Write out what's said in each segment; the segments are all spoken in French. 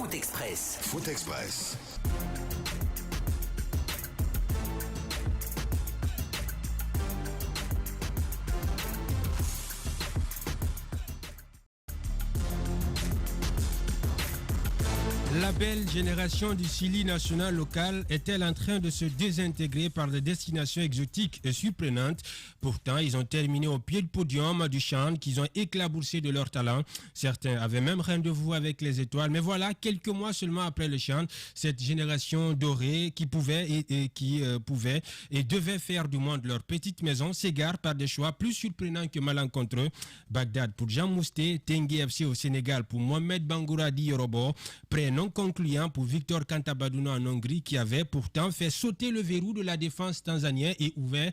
Foot Express. Foot Express. La belle génération du Sili national local est-elle en train de se désintégrer par des destinations exotiques et surprenantes? Pourtant, ils ont terminé au pied du podium du CHAN qu'ils ont éclaboussé de leur talent. Certains avaient même rendez-vous avec les étoiles. Mais voilà, quelques mois seulement après le CHAN, cette génération dorée qui pouvait et devait faire du monde leur petite maison s'égare par des choix plus surprenants que malencontreux. Bagdad pour Jean Mousté, Tengue FC au Sénégal pour Mohamed Bangouradi Yorobo, prénom concluant pour Victor Kantabadouna en Hongrie qui avait pourtant fait sauter le verrou de la défense tanzanienne et ouvert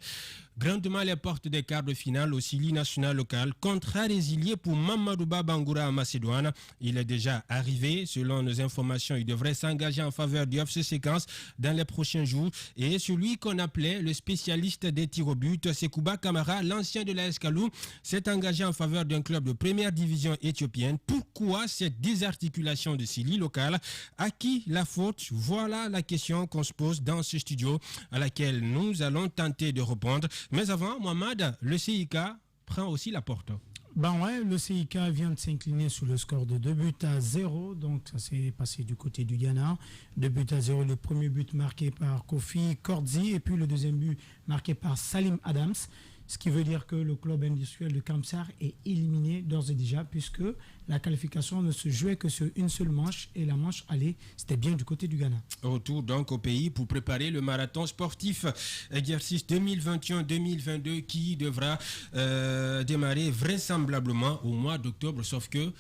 grandement les portes des quarts de finale au Sili national local. Contrat résilié pour Mamadouba Bangoura en Macédoine. Il est déjà arrivé. Selon nos informations, il devrait s'engager en faveur du FC Séquence dans les prochains jours. Et celui qu'on appelait le spécialiste des tirs au but, Sekouba Kamara, l'ancien de l'AS Kalou, s'est engagé en faveur d'un club de première division éthiopienne. Pourquoi cette désarticulation de Sili local? À qui la faute? Voilà la question qu'on se pose dans ce studio à laquelle nous allons tenter de répondre. Mais avant, Mohamed, le CIK prend aussi la porte. Le CIK vient de s'incliner sous le score de 2-0. Donc ça s'est passé du côté du Ghana. 2-0, le premier but marqué par Kofi Kordzi et puis le deuxième but marqué par Salim Adams. Ce qui veut dire que le club industriel de Kamsar est éliminé d'ores et déjà puisque la qualification ne se jouait que sur une seule manche et la manche allée, c'était bien du côté du Ghana. Retour donc au pays pour préparer le marathon sportif exercice 2021-2022 qui devra démarrer vraisemblablement au mois d'octobre, sauf que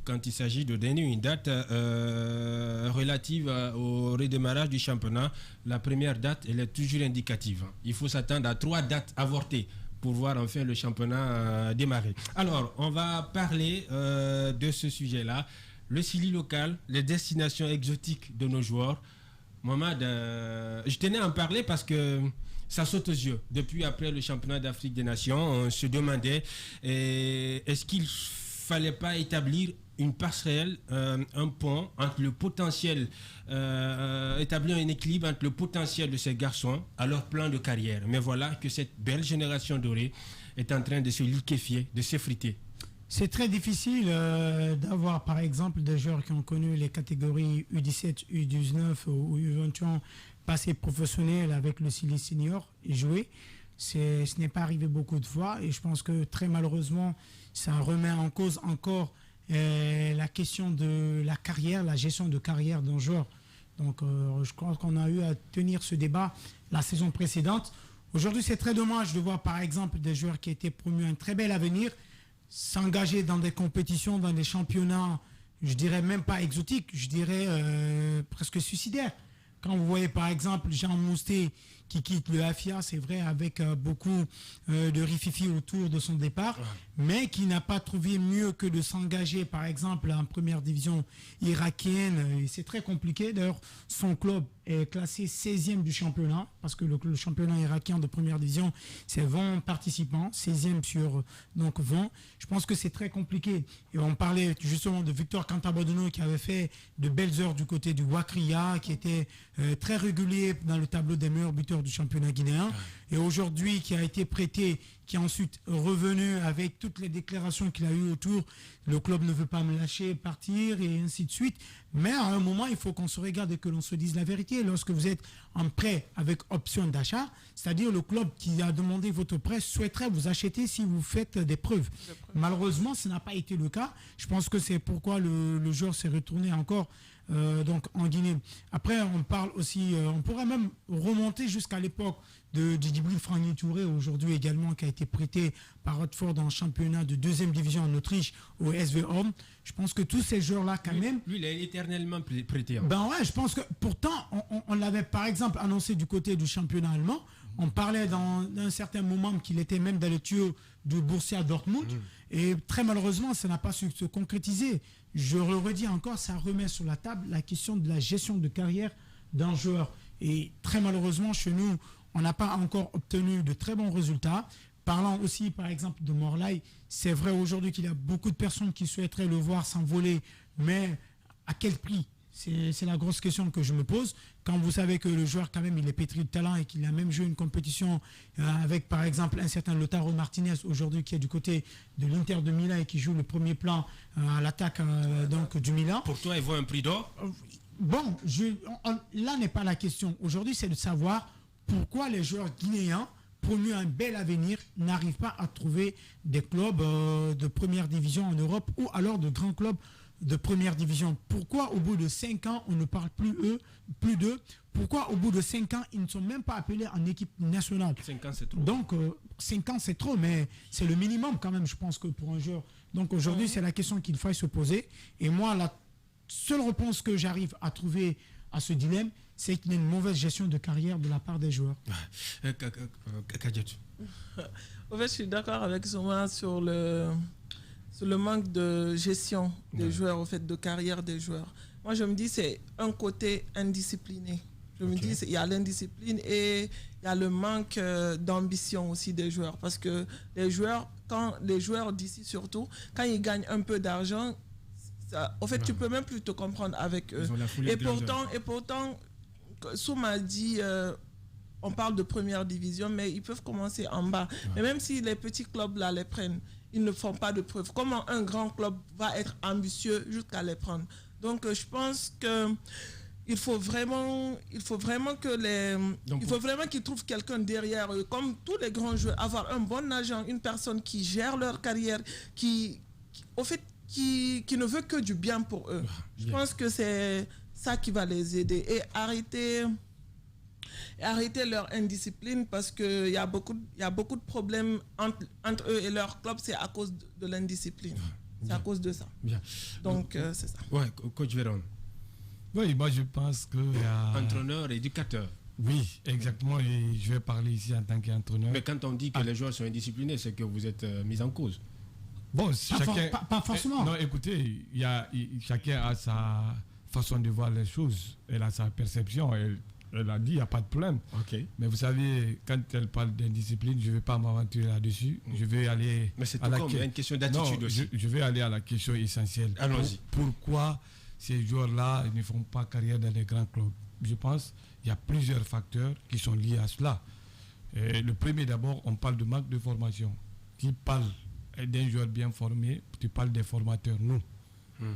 quand il s'agit de donner une date relative au redémarrage du championnat, la première date, elle est toujours indicative. Il faut s'attendre à 3 dates avortées pour voir enfin le championnat démarrer. Alors, on va parler de ce sujet-là. Le Sili local, les destinations exotiques de nos joueurs. Mohamed, je tenais à en parler parce que ça saute aux yeux. Depuis après le championnat d'Afrique des Nations, on se demandait est-ce qu'il fallait pas établir une passerelle, un pont entre le potentiel, établir un équilibre entre le potentiel de ces garçons à leur plan de carrière. Mais voilà que cette belle génération dorée est en train de se liquéfier, de s'effriter. C'est très difficile d'avoir par exemple des joueurs qui ont connu les catégories U17, U19 ou U21 passé professionnel avec le Sili Senior et jouer. Ce n'est pas arrivé beaucoup de fois et je pense que très malheureusement ça remet en cause encore la question de la carrière, la gestion de carrière d'un joueur. Donc je crois qu'on a eu à tenir ce débat la saison précédente. Aujourd'hui c'est très dommage de voir par exemple des joueurs qui étaient promus un très bel avenir s'engager dans des compétitions, dans des championnats, je dirais même pas exotiques, je dirais presque suicidaires. Quand vous voyez par exemple Jean Mousté qui quitte le AFIA, c'est vrai, avec beaucoup de rififi autour de son départ, mais qui n'a pas trouvé mieux que de s'engager par exemple en première division irakienne. Et c'est très compliqué. D'ailleurs, son club est classé 16e du championnat, parce que le championnat irakien de première division, c'est 20 participants, 16e sur donc 20. Je pense que c'est très compliqué. Et on parlait justement de Victor Kantabadouna qui avait fait de belles heures du côté du Wakria, qui était très régulier dans le tableau des meilleurs buteurs du championnat guinéen. Et aujourd'hui, qui a été prêté, qui est ensuite revenu avec toutes les déclarations qu'il a eues autour. Le club ne veut pas me lâcher, partir et ainsi de suite. Mais à un moment, il faut qu'on se regarde et que l'on se dise la vérité. Lorsque vous êtes en prêt avec option d'achat, c'est-à-dire le club qui a demandé votre prêt souhaiterait vous acheter si vous faites des preuves. Malheureusement, ce n'a pas été le cas. Je pense que c'est pourquoi le joueur s'est retourné encore donc en Guinée. Après, on parle aussi, on pourrait même remonter jusqu'à l'époque de Djibril Franny Touré, aujourd'hui également, qui a été prêté par Watford dans le championnat de 2e division en Autriche au SV Homme. Je pense que tous ces joueurs-là, quand même... Lui, il est éternellement prêté. Je pense que pourtant, on l'avait par exemple annoncé du côté du championnat allemand. On parlait d'un certain moment qu'il était même dans le tuyau du Borussia Dortmund. Et très malheureusement, ça n'a pas su se concrétiser. Je le redis encore, ça remet sur la table la question de la gestion de carrière d'un joueur. Et très malheureusement, chez nous, on n'a pas encore obtenu de très bons résultats. Parlant aussi, par exemple, de Morlaï, c'est vrai aujourd'hui qu'il y a beaucoup de personnes qui souhaiteraient le voir s'envoler, mais à quel prix? C'est la grosse question que je me pose. Quand vous savez que le joueur, quand même, il est pétri de talent et qu'il a même joué une compétition avec, par exemple, un certain Lautaro Martinez, aujourd'hui, qui est du côté de l'Inter de Milan et qui joue le premier plan à l'attaque donc du Milan. Pour toi, il vaut un prix d'or? Bon, là n'est pas la question. Aujourd'hui, c'est de savoir pourquoi les joueurs guinéens, promus un bel avenir, n'arrivent pas à trouver des clubs de première division en Europe ou alors de grands clubs de première division. Pourquoi au bout de 5 ans, on ne parle plus d'eux? Pourquoi au bout de 5 ans, ils ne sont même pas appelés en équipe nationale? 5 ans, c'est trop. Donc, 5 ans, c'est trop, mais c'est le minimum quand même, je pense, que pour un joueur. Donc aujourd'hui, c'est la question qu'il faille se poser. Et moi, la seule réponse que j'arrive à trouver à ce dilemme, c'est qu'il y a une mauvaise gestion de carrière de la part des joueurs. Kadiatou. En fait, je suis d'accord avec Souma sur le manque de gestion des joueurs, au fait, de carrière des joueurs. Moi, je me dis c'est un côté indiscipliné. Je me dis il y a l'indiscipline et il y a le manque d'ambition aussi des joueurs. Parce que les joueurs d'ici surtout, quand ils gagnent un peu d'argent, en fait, tu peux même plus te comprendre avec eux. Et pourtant, Souma a dit... on parle de première division, mais ils peuvent commencer en bas. Mais même si les petits clubs là les prennent, ils ne font pas de preuves. Comment un grand club va être ambitieux jusqu'à les prendre? Donc je pense que il faut vraiment qu'ils trouvent quelqu'un derrière eux, comme tous les grands joueurs, avoir un bon agent, une personne qui gère leur carrière, qui ne veut que du bien pour eux. Je pense que c'est ça qui va les aider et arrêter leur indiscipline, parce qu'il y a beaucoup de problèmes entre eux et leur club, c'est à cause de l'indiscipline. C'est à cause de ça. Bien. Donc, c'est ça. Ouais, coach Véron. Oui, moi je pense que... Entraîneur, éducateur. Oui, exactement. Et je vais parler ici en tant qu'entraîneur. Mais quand on dit que les joueurs sont indisciplinés, c'est que vous êtes mis en cause. Bon, chacun... Pas forcément. Non, écoutez, chacun a sa façon de voir les choses. Elle a sa perception. Elle a dit, il n'y a pas de problème. Okay. Mais vous savez, quand elle parle d'indiscipline, je ne vais pas m'aventurer là-dessus. Je vais aller... Mais c'est tout comme, il y a une question d'attitude aussi. Je vais aller à la question essentielle. Allons-y. Pourquoi ces joueurs-là ne font pas carrière dans les grands clubs? Je pense qu'il y a plusieurs facteurs qui sont liés à cela. Le premier, d'abord, on parle de manque de formation. Qui parle d'un joueur bien formé, tu parles des formateurs, nous.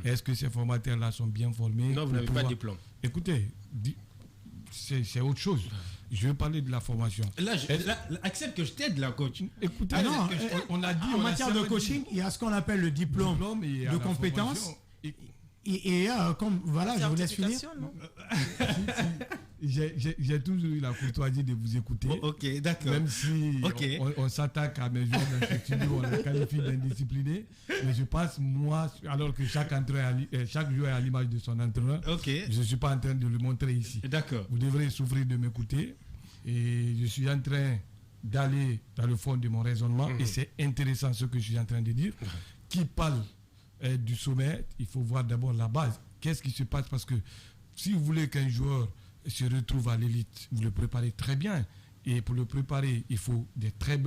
Est-ce que ces formateurs-là sont bien formés? Non, vous n'avez pas de diplôme. Écoutez, c'est autre chose. Je vais parler de la formation. Là, accepte que je t'aide, là, coach. Écoutez, on a dit en matière de coaching, il y a ce qu'on appelle le diplôme de compétence. Et comme voilà, je vous laisse finir. J'ai toujours eu la courtoisie de vous écouter. Ok, d'accord. Même si on s'attaque à mes joueurs dans ce studio, on les qualifie d'indisciplinés. Mais je pense, moi, alors que chaque joueur est à l'image de son entraîneur, je ne suis pas en train de le montrer ici. D'accord. Vous devrez souffrir de m'écouter. Et je suis en train d'aller dans le fond de mon raisonnement. Et c'est intéressant ce que je suis en train de dire. Qui parle du sommet, il faut voir d'abord la base. Qu'est-ce qui se passe? Parce que si vous voulez qu'un joueur se retrouve à l'élite, vous le préparez très bien. Et pour le préparer, il faut des très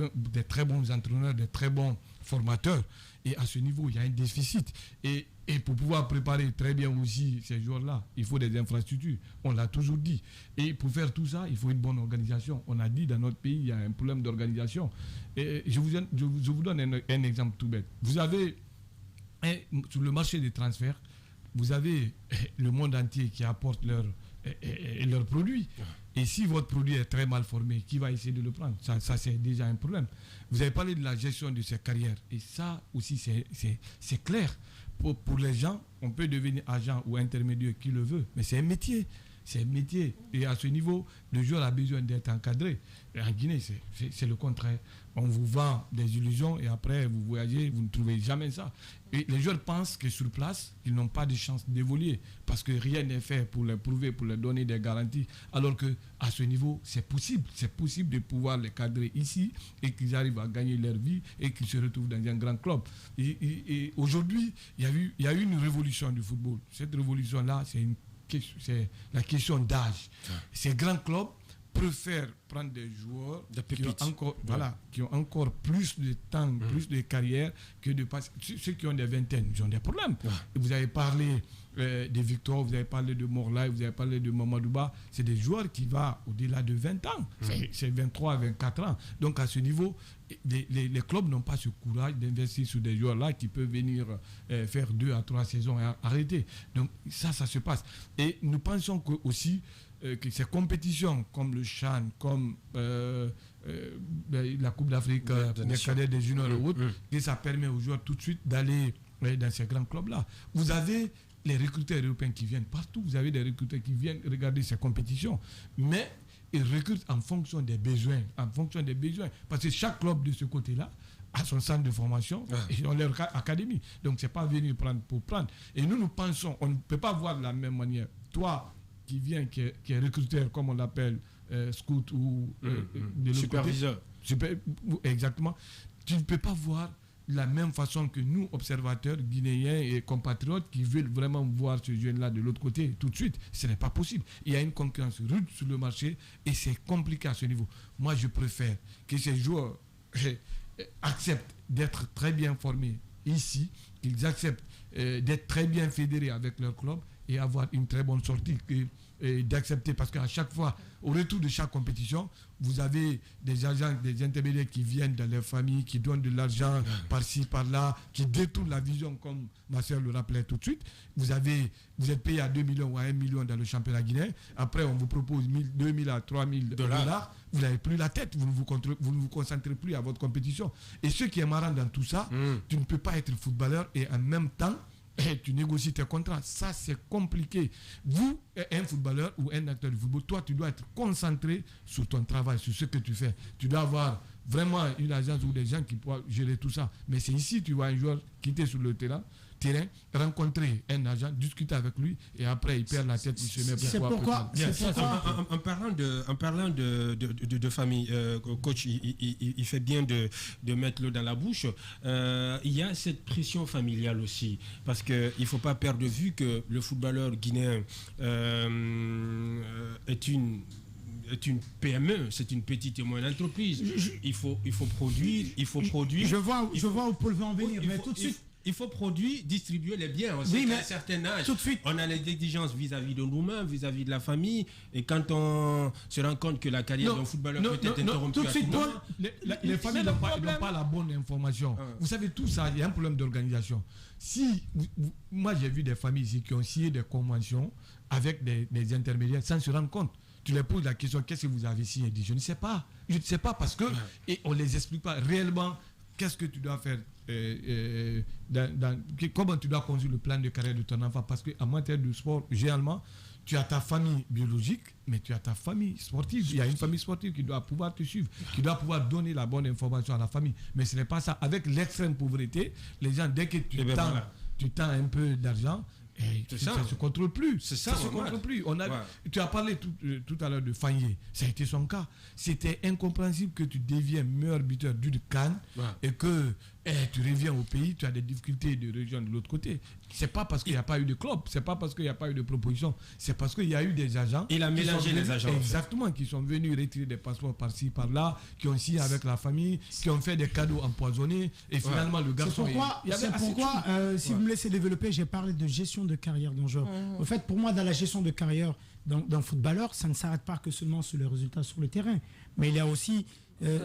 bons entraîneurs, des très bons formateurs. Et à ce niveau, il y a un déficit. Et pour pouvoir préparer très bien aussi ces joueurs-là, il faut des infrastructures. On l'a toujours dit. Et pour faire tout ça, il faut une bonne organisation. On a dit dans notre pays, il y a un problème d'organisation. Et je vous donne un exemple tout bête. Vous avez, sur le marché des transferts, vous avez le monde entier qui apporte leurs produits. Et si votre produit est très mal formé, qui va essayer de le prendre? Ça c'est déjà un problème. Vous avez parlé de la gestion de ces carrières. Et ça aussi, c'est clair. Pour les gens, on peut devenir agent ou intermédiaire qui le veut. Mais c'est un métier. C'est un métier. Et à ce niveau, le joueur a besoin d'être encadré. Et en Guinée, c'est le contraire. On vous vend des illusions et après, vous voyagez, vous ne trouvez jamais ça. Et les joueurs pensent que sur place, ils n'ont pas de chance d'évoluer parce que rien n'est fait pour les prouver, pour leur donner des garanties. Alors qu'à ce niveau, c'est possible. C'est possible de pouvoir les cadrer ici et qu'ils arrivent à gagner leur vie et qu'ils se retrouvent dans un grand club. Et aujourd'hui, il y a eu une révolution du football. Cette révolution-là, c'est la question d'âge. Ces grands clubs préfèrent prendre des joueurs qui ont encore plus de temps, plus de carrière que de passer. Ceux qui ont des vingtaines, ils ont des problèmes. Vous avez parlé des Victor, vous avez parlé de Morlaï, vous avez parlé de Mamadouba. C'est des joueurs qui vont au-delà de 20 ans. C'est 23, 24 ans. Donc à ce niveau, les clubs n'ont pas ce courage d'investir sur des joueurs-là qui peuvent venir faire 2 à 3 saisons et arrêter. Donc ça se passe. Et nous pensons que aussi que ces compétitions comme le CHAN, comme la Coupe d'Afrique des cadets, des juniors et autres, que ça permet aux joueurs tout de suite d'aller dans ces grands clubs-là. Vous avez les recruteurs européens qui viennent partout, vous avez des recruteurs qui viennent regarder ces compétitions, mais ils recrutent en fonction des besoins, parce que chaque club de ce côté-là a son centre de formation et ont leur académie. Donc c'est pas venir prendre pour prendre. Et nous pensons, on ne peut pas voir de la même manière. Toi qui viens, qui est recruteur, comme on l'appelle, scout ou superviseur. Exactement. Tu ne peux pas voir de la même façon que nous, observateurs guinéens et compatriotes, qui veulent vraiment voir ce jeune-là de l'autre côté tout de suite. Ce n'est pas possible. Il y a une concurrence rude sur le marché et c'est compliqué à ce niveau. Moi, je préfère que ces joueurs acceptent d'être très bien formés ici, qu'ils acceptent d'être très bien fédérés avec leur club et avoir une très bonne sortie, d'accepter, parce qu'à chaque fois, au retour de chaque compétition, vous avez des agents, des intermédiaires qui viennent dans leur famille, qui donnent de l'argent par-ci, par-là, qui détournent la vision, comme ma soeur le rappelait tout de suite. Vous êtes payé à 2 millions ou à 1 million dans le championnat guinéen. Après, on vous propose 2 000 à 3 000 dollars. Vous n'avez plus la tête, vous ne vous concentrez plus à votre compétition. Et ce qui est marrant dans tout ça, tu ne peux pas être footballeur et en même temps, tu négocies tes contrats. Ça, c'est compliqué. Vous, un footballeur ou un acteur de football, toi, tu dois être concentré sur ton travail, sur ce que tu fais. Tu dois avoir vraiment une agence ou des gens qui pourront gérer tout ça. Mais c'est ici, tu vois un joueur quitter sur le terrain, rencontrer un agent, discuter avec lui et après il perd la tête, il se met pourquoi en parlant de famille, coach, il fait bien de mettre l'eau dans la bouche. Il y a cette pression familiale aussi, parce qu'il ne faut pas perdre de vue que le footballeur guinéen est une PME, c'est une petite et moyenne entreprise. Il faut produire. Je vois où Paul veut en venir, mais tout de suite. Il faut produire, distribuer les biens. On sait qu'à un certain âge, tout de suite, on a les exigences vis-à-vis de nous-mêmes, vis-à-vis de la famille. Et quand on se rend compte que la carrière d'un footballeur peut être interrompue, tout de suite, les familles n'ont pas la bonne information. Vous savez, tout ça, il y a un problème d'organisation. Moi, j'ai vu des familles ici qui ont signé des conventions avec des intermédiaires sans se rendre compte. Tu les poses la question, qu'est-ce que vous avez signé? Ils disent, je ne sais pas. Je ne sais pas parce que, et on ne les explique pas réellement qu'est-ce que tu dois faire, comment tu dois conduire le plan de carrière de ton enfant. Parce qu'en matière de sport, généralement, tu as ta famille biologique, mais tu as ta famille sportive. Il y a une famille sportive qui doit pouvoir te suivre, qui doit pouvoir donner la bonne information à la famille. Mais ce n'est pas ça. Avec l'extrême pauvreté, les gens, dès que tu tends un peu d'argent, ça ne se contrôle plus. Ça se contrôle plus. Tu as parlé tout à l'heure de Fagné. Ça a été son cas. C'était incompréhensible que tu deviens meilleur buteur du CAN et que tu reviens au pays, tu as des difficultés de rejoindre de l'autre côté. C'est pas parce qu'il n'y a pas eu de club, c'est pas parce qu'il n'y a pas eu de proposition, c'est parce qu'il y a eu des agents. Il a mélangé les agents. Exactement, qui sont venus retirer des passeports par-ci, par-là, qui ont signé avec la famille, qui ont fait des cadeaux empoisonnés et finalement le garçon. C'est pourquoi, si vous me laissez développer, j'ai parlé de gestion de carrière d'un joueur. En fait, pour moi, dans la gestion de carrière d'un footballeur, ça ne s'arrête pas que seulement sur les résultats sur le terrain, mais il y a aussi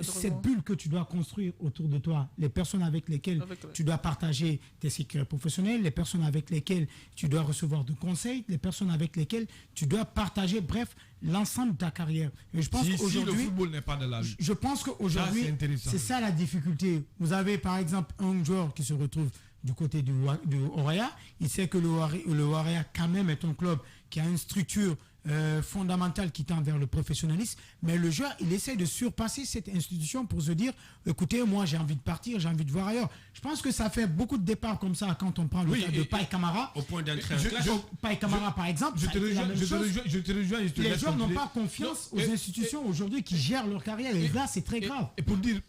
cette bulle que tu dois construire autour de toi, les personnes avec lesquelles tu dois partager tes secrets professionnels, les personnes avec lesquelles tu dois recevoir de conseils, les personnes avec lesquelles tu dois partager, bref, l'ensemble de ta carrière. Et je pense qu'aujourd'hui, le football n'est pas de la vie. Je pense qu'aujourd'hui, c'est ça la difficulté. Vous avez par exemple un joueur qui se retrouve du côté du Warrior, il sait que le Warrior quand même est un club qui a une structure fondamentale qui tend vers le professionnalisme, mais le joueur, il essaie de surpasser cette institution pour se dire, écoutez, moi j'ai envie de partir, j'ai envie de voir ailleurs. Je pense que ça fait beaucoup de départs comme ça quand on prend le cas de Paye Camara. Au point d'entrer en classe. Paye Camara, par exemple, je te rejoins. Les joueurs n'ont pas confiance aux institutions aujourd'hui qui gèrent leur carrière, et là c'est très grave. Et pour dire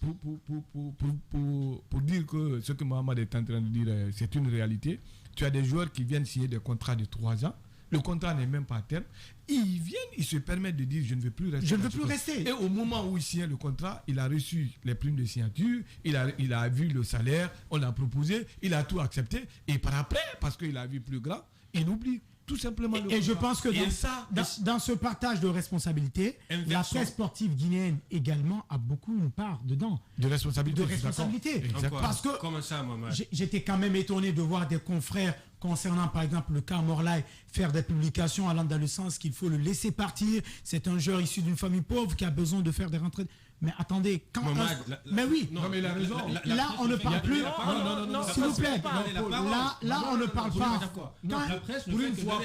que ce que Mohamed est en train de dire, c'est une réalité, tu as des joueurs qui viennent signer des contrats de 3 ans, le contrat n'est même pas à terme, ils viennent, ils se permettent de dire je ne veux plus rester. Je ne veux plus rester. Et au moment où il signe le contrat, il a reçu les primes de signature, il a vu le salaire, on l'a proposé, il a tout accepté, et par après, parce qu'il a vu plus grand, il oublie tout simplement le contrat. Et je pense que dans ce partage de responsabilité, la presse sportive guinéenne également a beaucoup une part dedans. De responsabilité. Parce que comment ça, Mohamed? J'étais quand même étonné de voir des confrères concernant par exemple le cas Morlaï faire des publications allant dans le sens qu'il faut le laisser partir. C'est un joueur issu d'une famille pauvre qui a besoin de faire des rentrées. Mais attendez, quand mais oui, non, mais il a raison. Là, on ne parle plus. Non, s'il vous plaît. Là, on ne parle pas. Pour une fois,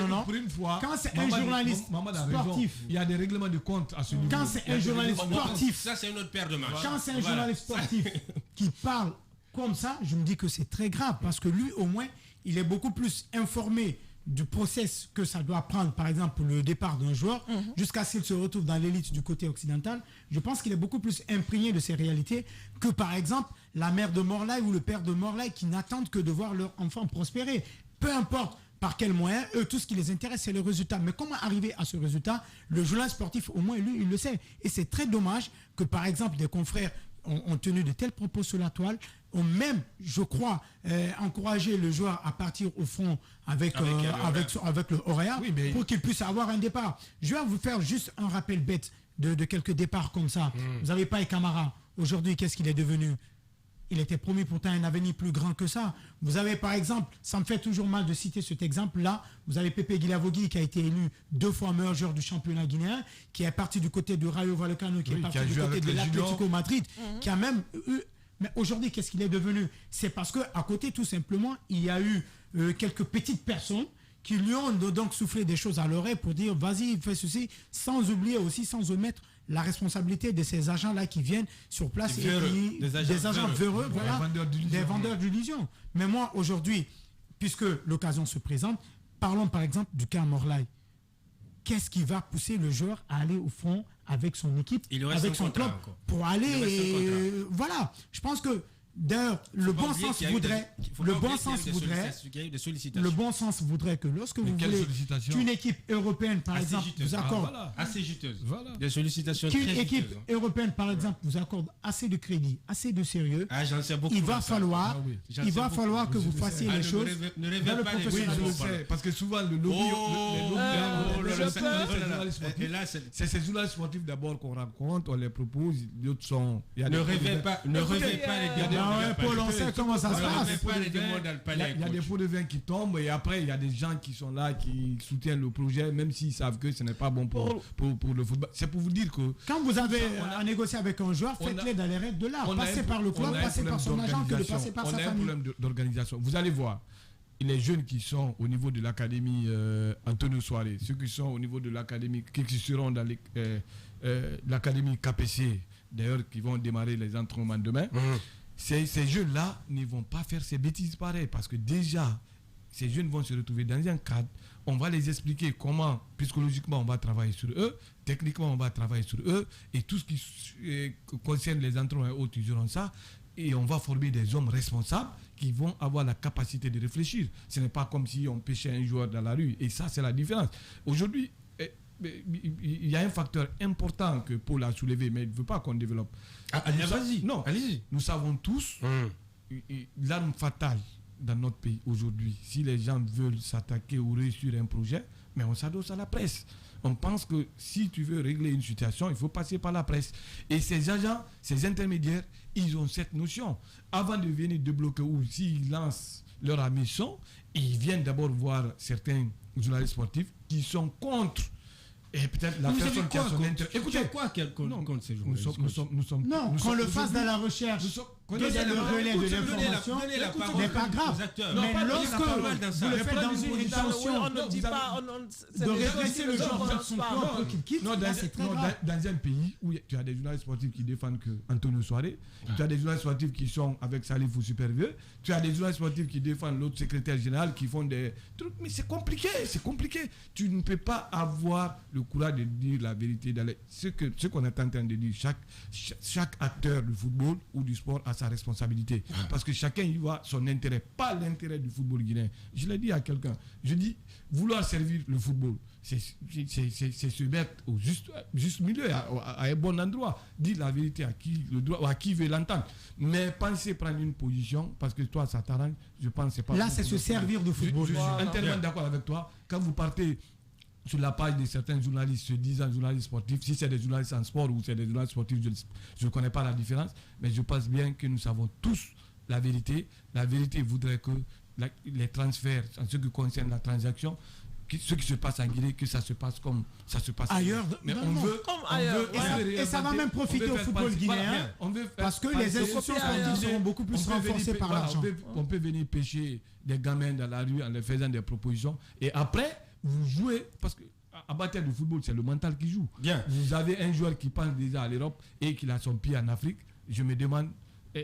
non. Pour une fois, quand c'est un journaliste sportif, il y a des règlements de compte à ce niveau. Quand c'est un journaliste sportif, ça c'est une autre paire de manches. Quand c'est un journaliste sportif qui parle comme ça, je me dis que c'est très grave parce que lui, au moins, il est beaucoup plus informé du process que ça doit prendre, par exemple, pour le départ d'un joueur, jusqu'à ce qu'il se retrouve dans l'élite du côté occidental. Je pense qu'il est beaucoup plus imprégné de ces réalités que, par exemple, la mère de Morlaï ou le père de Morlaï qui n'attendent que de voir leur enfant prospérer. Peu importe par quel moyen, eux, tout ce qui les intéresse, c'est le résultat. Mais comment arriver à ce résultat? Le journaliste sportif, au moins, lui, il le sait. Et c'est très dommage que, par exemple, des confrères ont tenu de tels propos sur la toile, ont même, je crois, encouragé le joueur à partir au front avec le Orea pour qu'il puisse avoir un départ. Je vais vous faire juste un rappel bête de quelques départs comme ça. Vous n'avez pas Camara. Aujourd'hui, qu'est-ce qu'il est devenu? Il était promis pourtant un avenir plus grand que ça. Vous avez par exemple, ça me fait toujours mal de citer cet exemple-là, vous avez Pepe Guilavogui qui a été élu 2 fois meilleur joueur du championnat guinéen, qui est parti du côté de Rayo Vallecano, qui est parti du côté de l'Atlético Madrid, qui a même eu... Mais aujourd'hui, qu'est-ce qu'il est devenu? C'est parce qu'à côté, tout simplement, il y a eu quelques petites personnes qui lui ont donc soufflé des choses à l'oreille pour dire vas-y, fais ceci, sans oublier aussi, sans omettre la responsabilité de ces agents-là qui viennent sur place des agents véreux, voilà, des vendeurs d'illusions. Mais moi, aujourd'hui, puisque l'occasion se présente, parlons par exemple du cas Morlaï. Qu'est-ce qui va pousser le joueur à aller au front avec son équipe, avec son club, pour aller... voilà, je pense que d'ailleurs, le bon sens voudrait que lorsque vous voulez qu'une équipe européenne, par exemple, vous accorde assez juteuse, des sollicitations qu'une équipe européenne, par exemple, vous accorde assez de crédit, assez de sérieux, il va falloir que vous fassiez les choses ne rêvez pas les parce que souvent le lobby, c'est ces journalistes sportifs d'abord qu'on rencontre, on les propose, d'autres sont... Ne rêvez pas les Paul, on sait comment ça se passe. Il y a des pots de vin qui tombent et après il y a des gens qui sont là, qui soutiennent le projet, même s'ils savent que ce n'est pas bon pour le football. C'est pour vous dire que... Quand vous avez à négocier avec un joueur, faites-les dans les règles de l'art. Passez par le club, passez par son agent, que de passer par sa famille. On a un problème d'organisation. Vous allez voir, les jeunes qui sont au niveau de l'académie Antonio Soare, ceux qui sont au niveau de l'académie, qui seront dans l'académie KPC, d'ailleurs qui vont démarrer les entraînements demain, ces jeunes-là ne vont pas faire ces bêtises pareilles parce que déjà, ces jeunes vont se retrouver dans un cadre. On va les expliquer comment, psychologiquement, on va travailler sur eux, techniquement, on va travailler sur eux, et tout ce qui concerne les entraînements et autres, ils auront ça. Et on va former des hommes responsables qui vont avoir la capacité de réfléchir. Ce n'est pas comme si on pêchait un joueur dans la rue. Et ça, c'est la différence. Aujourd'hui, il y a un facteur important que Paul a soulevé, mais il ne veut pas qu'on développe. Vas-y. Non, allez-y. Nous savons tous l'arme fatale dans notre pays aujourd'hui. Si les gens veulent s'attaquer ou réussir un projet, mais on s'adosse à la presse. On pense que si tu veux régler une situation, il faut passer par la presse. Et ces agents, ces intermédiaires, ils ont cette notion. Avant de venir débloquer ou s'ils lancent leur mission, ils viennent d'abord voir certains journalistes sportifs qui sont contre. Et peut-être la personne qui a son intérêt. Écoutez, quoi contre ces journalistes? Non, qu'on le fasse dans la recherche. Donner le relais de l'information n'est pas grave. Mais lorsque vous le faites dans une intention de redresser le genre dans son corps pour qu'il quitte, c'est très grave. Dans un pays où tu as des journalistes sportifs qui défendent que Antonio Soare, tu as des journalistes sportifs qui sont avec Salif ou Supervieux, tu as des journalistes sportifs qui défendent l'autre secrétaire général, qui font des trucs, mais c'est compliqué. Tu ne peux pas avoir le courage de dire la vérité. Ce qu'on est en train de dire, chaque acteur du football ou du sport a sa responsabilité. Parce que chacun y voit son intérêt, pas l'intérêt du football guinéen. Je l'ai dit à quelqu'un, je dis, vouloir servir le football, c'est se mettre au juste milieu, à un bon endroit, dire la vérité à qui le droit, ou à qui veut l'entendre. Mais penser prendre une position, parce que toi ça t'arrange, je pense que c'est pas... Là, c'est se servir du football. Je suis entièrement d'accord avec toi. Quand vous partez sur la page de certains journalistes se disant journalistes sportifs, si c'est des journalistes en sport ou c'est des journalistes sportifs, je ne connais pas la différence, mais je pense bien que nous savons tous la vérité. La vérité voudrait que les transferts, en ce qui concerne la transaction, ce qui se passe en Guinée, que ça se passe comme ça se passe ailleurs. Mais on veut, et ça va même profiter au football guinéen, parce que les institutions sportives seront beaucoup plus renforcées par l'argent. On peut venir pêcher des gamins dans la rue en leur faisant des propositions, et après vous jouez, parce que à bataille du football, c'est le mental qui joue. Bien. Vous avez un joueur qui pense déjà à l'Europe et qui a son pied en Afrique. Je me demande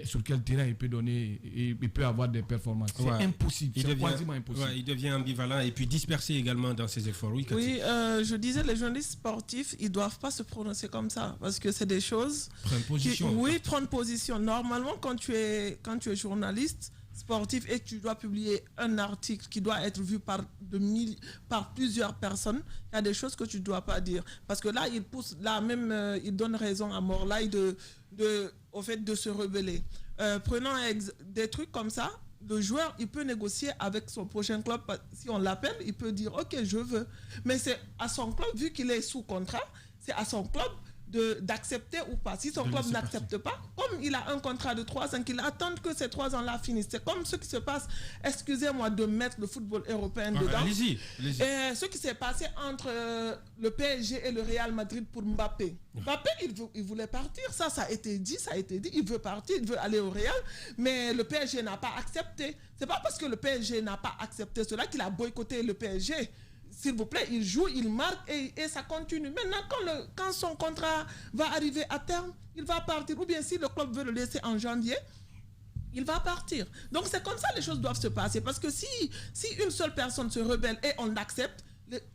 sur quel terrain il peut donner, il peut avoir des performances. C'est impossible, c'est quasiment impossible. Il devient ambivalent et puis dispersé également dans ses efforts. Oui, je disais, les journalistes sportifs, ils ne doivent pas se prononcer comme ça, parce que c'est des choses... Prendre position. Prendre position. Normalement, quand tu es journaliste sportif et que tu dois publier un article qui doit être vu par plusieurs personnes, il y a des choses que tu ne dois pas dire. Parce que là, il donne raison à Morlaï au fait de se rebeller. Prenons des trucs comme ça, le joueur, il peut négocier avec son prochain club. Si on l'appelle, il peut dire « Ok, je veux ». Mais c'est à son club, vu qu'il est sous contrat, c'est à son club d'accepter ou pas. Si son club n'accepte pas, comme il a un contrat de 3 ans, qu'il attend que ces 3 ans-là finissent. C'est comme ce qui se passe, excusez-moi de mettre le football européen dedans. Allez-y. Et ce qui s'est passé entre le PSG et le Real Madrid pour Mbappé. Mbappé, il voulait partir, ça a été dit, il veut partir, il veut aller au Real, mais le PSG n'a pas accepté. C'est pas parce que le PSG n'a pas accepté cela qu'il a boycotté le PSG. S'il vous plaît, il joue, il marque et ça continue. Maintenant, quand son contrat va arriver à terme, il va partir. Ou bien si le club veut le laisser en janvier, il va partir. Donc c'est comme ça que les choses doivent se passer. Parce que si une seule personne se rebelle et on l'accepte,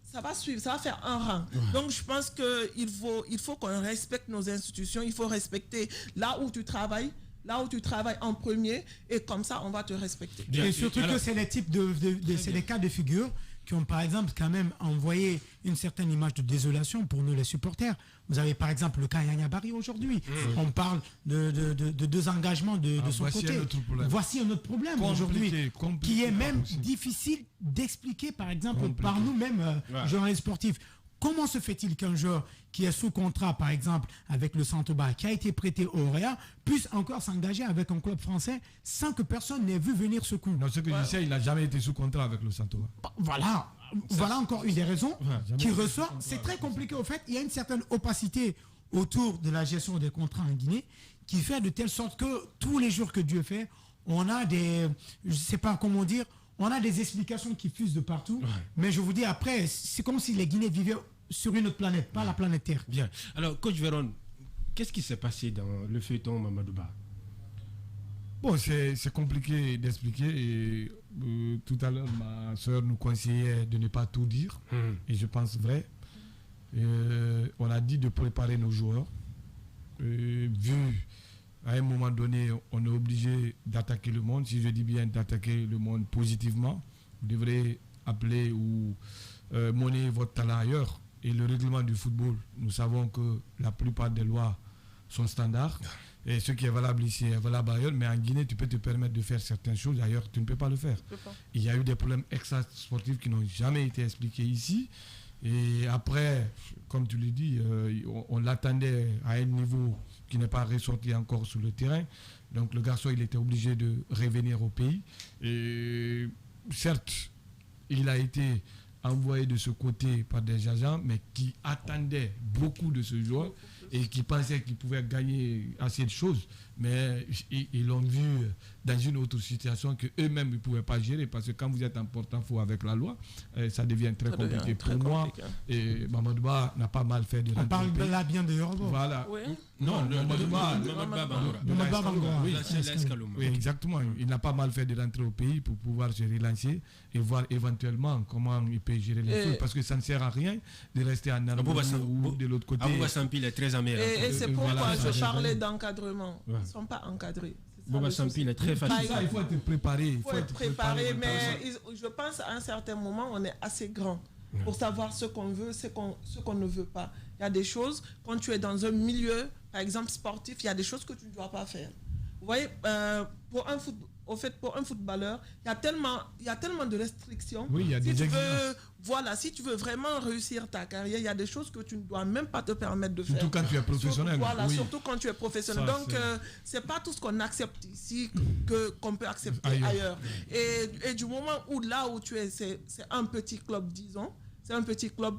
ça va suivre, ça va faire un rang. Donc je pense qu'il faut qu'on respecte nos institutions, il faut respecter là où tu travailles en premier, et comme ça on va te respecter. Et surtout que c'est les types c'est des cas de figure qui ont par exemple quand même envoyé une certaine image de désolation pour nous les supporters. Vous avez par exemple le cas Yaya Barry aujourd'hui. On parle de 2 engagements de son côté. Voici un autre problème aujourd'hui, qui est même difficile d'expliquer par exemple par nous-mêmes, journalistes sportifs. Comment se fait-il qu'un joueur qui est sous contrat, par exemple, avec le Santobah, qui a été prêté au Réa, puisse encore s'engager avec un club français sans que personne n'ait vu venir ce coup? Non, ce que je sais, il n'a jamais été sous contrat avec le Santobah. Voilà encore une des raisons qui ressort. C'est très compliqué au fait. Il y a une certaine opacité autour de la gestion des contrats en Guinée qui fait de telle sorte que tous les jours que Dieu fait, on a je ne sais pas comment dire, on a des explications qui fusent de partout. Mais je vous dis, après, c'est comme si les Guinéens vivaient sur une autre planète, pas la planète Terre. Bien. Alors, coach Véron, qu'est-ce qui s'est passé dans le feuilleton Mamadou Ba? Bon, c'est compliqué d'expliquer. Et tout à l'heure, ma soeur nous conseillait de ne pas tout dire. Et je pense vrai. On a dit de préparer nos joueurs. Vu à un moment donné, on est obligé d'attaquer le monde. Si je dis bien d'attaquer le monde positivement, vous devrez appeler ou monnayer votre talent ailleurs. Et le règlement du football, nous savons que la plupart des lois sont standards. Et ce qui est valable ici est valable ailleurs. Mais en Guinée, tu peux te permettre de faire certaines choses. Ailleurs, tu ne peux pas le faire. Il y a eu des problèmes extra-sportifs qui n'ont jamais été expliqués ici. Et après, comme tu le dis, on l'attendait à un niveau qui n'est pas ressorti encore sur le terrain. Donc le garçon, il était obligé de revenir au pays. Et certes, il a été envoyé de ce côté par des agents, mais qui attendaient beaucoup de ce joueur et qui pensaient qu'il pouvait gagner assez de choses. Mais ils l'ont vu dans une autre situation qu'eux-mêmes ne pouvaient pas gérer, parce que quand vous êtes en porte-à-faux avec la loi, ça devient très compliqué. Pour moi, Mamadou Ba n'a pas mal fait de rentrer. On parle là bien de Yorbo. Voilà. Oui. Non, Mamadou Ba. Oui, exactement. Il n'a pas mal fait de rentrer au pays pour pouvoir se relancer et voir éventuellement comment il peut gérer les choses. Parce que ça ne sert à rien de rester en Arabie ou de l'autre côté. Abouba Sampi est très amer. Et c'est pourquoi je parlais d'encadrement. Ils ne sont pas encadrés. Boba Sampi, il est très facile. Ça, il faut être préparé. Il faut être préparé, mais je pense à un certain moment, on est assez grand pour savoir ce qu'on veut, ce qu'on ne veut pas. Il y a des choses, quand tu es dans un milieu, par exemple sportif, il y a des choses que tu ne dois pas faire. Vous voyez, pour un footballeur, il y a tellement de restrictions. Oui, il y a des exigences. Si tu veux vraiment réussir ta carrière, il y a des choses que tu ne dois même pas te permettre de faire. Surtout quand tu es professionnel. Surtout quand tu es professionnel. Ça, donc, c'est pas tout ce qu'on accepte ici qu'on peut accepter ailleurs. Et du moment où tu es, c'est un petit club, disons. C'est un petit club.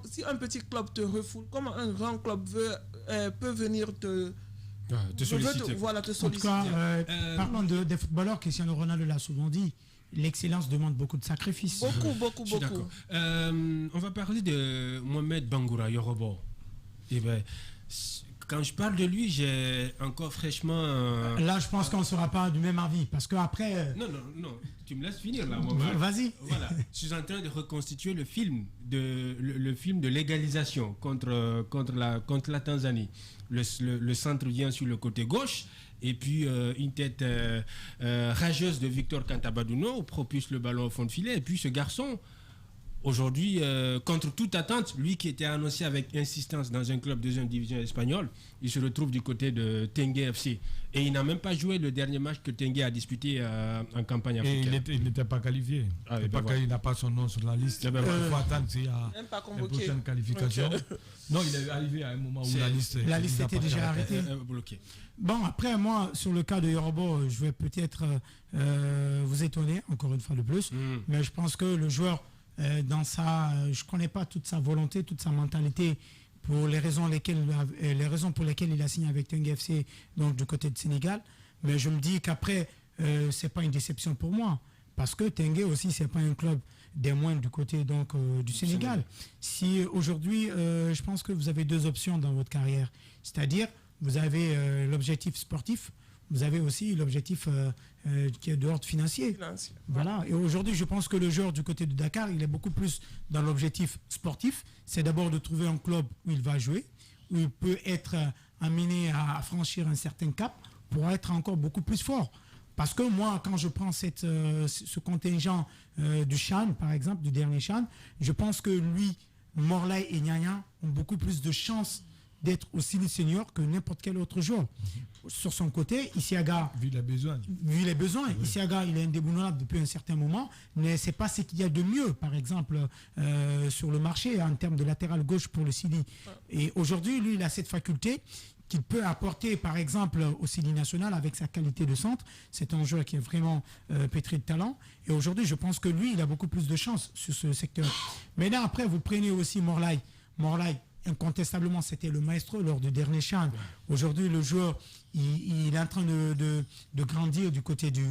Si un petit club te refoule, comment un grand club peut venir te solliciter. Te solliciter. En tout cas, parlons des footballeurs, Cristiano Ronaldo l'a souvent dit, l'excellence demande beaucoup de sacrifices. Beaucoup. D'accord. On va parler de Mohamed Bangoura Yorobo. Eh ben, quand je parle de lui, j'ai encore fraîchement... Là, je pense qu'on ne sera pas du même avis, parce qu'après... Non, tu me laisses finir là, Mohamed. Vas-y. Voilà, je suis en train de reconstituer le film de légalisation contre la Tanzanie. Le centre vient sur le côté gauche, et puis une tête rageuse de Victor Cantabaduno propulse le ballon au fond de filet, et puis ce garçon... Aujourd'hui, contre toute attente, lui qui était annoncé avec insistance dans un club de deuxième division espagnole, il se retrouve du côté de Tengue FC. Et il n'a même pas joué le dernier match que Tengue a disputé en campagne africaine. Et il n'était pas qualifié. Il n'a pas son nom sur la liste. Il faut attendre s'il y a une prochaine qualification. Non, il est arrivé à un moment où la liste était déjà arrêtée. Bloquée. Bon, après, moi, sur le cas de Yorobo, je vais peut-être vous étonner, encore une fois de plus. Mais je pense que le joueur... je ne connais pas toute sa volonté, toute sa mentalité pour les raisons pour lesquelles il a signé avec Tengue FC, donc du côté de Sénégal. Mais je me dis qu'après, ce n'est pas une déception pour moi. Parce que Tengue aussi, ce n'est pas un club des moindres du côté du Sénégal. Si aujourd'hui, je pense que vous avez deux options dans votre carrière. C'est-à-dire, vous avez l'objectif sportif, vous avez aussi l'objectif qui est de l'ordre financier. Voilà. Et aujourd'hui, je pense que le joueur du côté de Dakar, il est beaucoup plus dans l'objectif sportif. C'est d'abord de trouver un club où il va jouer, où il peut être amené à franchir un certain cap pour être encore beaucoup plus fort. Parce que moi, quand je prends ce contingent du CHAN, par exemple, du dernier CHAN, je pense que lui, Morlaï et Nyanya ont beaucoup plus de chances d'être aussi les seniors que n'importe quel autre joueur. Sur son côté, Isiaga... Vu les besoins. Isiaga, il est indéboulonnable depuis un certain moment, mais ce n'est pas ce qu'il y a de mieux, par exemple, sur le marché en termes de latéral gauche pour le Sili. Et aujourd'hui, lui, il a cette faculté qu'il peut apporter, par exemple, au Sili national avec sa qualité de centre. C'est un joueur qui est vraiment pétri de talent. Et aujourd'hui, je pense que lui, il a beaucoup plus de chance sur ce secteur. Mais là, après, vous prenez aussi Morlaï. Incontestablement, c'était le maestro lors du dernier CHAN. Aujourd'hui, le joueur, il est en train de grandir du côté du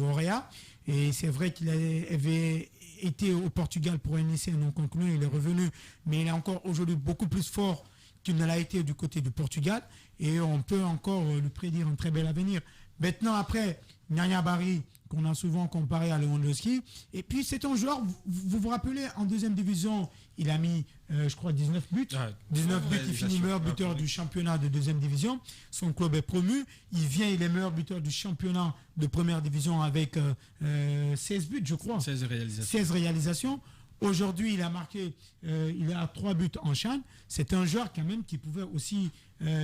Orea. Et c'est vrai qu'il avait été au Portugal pour un essai non conclu. Il est revenu, mais il est encore aujourd'hui beaucoup plus fort qu'il ne l'a été du côté du Portugal. Et on peut encore lui prédire un très bel avenir. Maintenant, après, Nyanya Bari, qu'on a souvent comparé à Lewandowski. Et puis, c'est un joueur, vous vous rappelez, en deuxième division, il a mis, je crois, 19 buts. 19 buts, il finit meilleur buteur du championnat de deuxième division. Son club est promu. Il est meilleur buteur du championnat de première division avec 16 buts, je crois. 16 réalisations. 16 réalisations. Aujourd'hui, il a marqué, il a 3 buts en CHAN. C'est un joueur quand même qui pouvait aussi,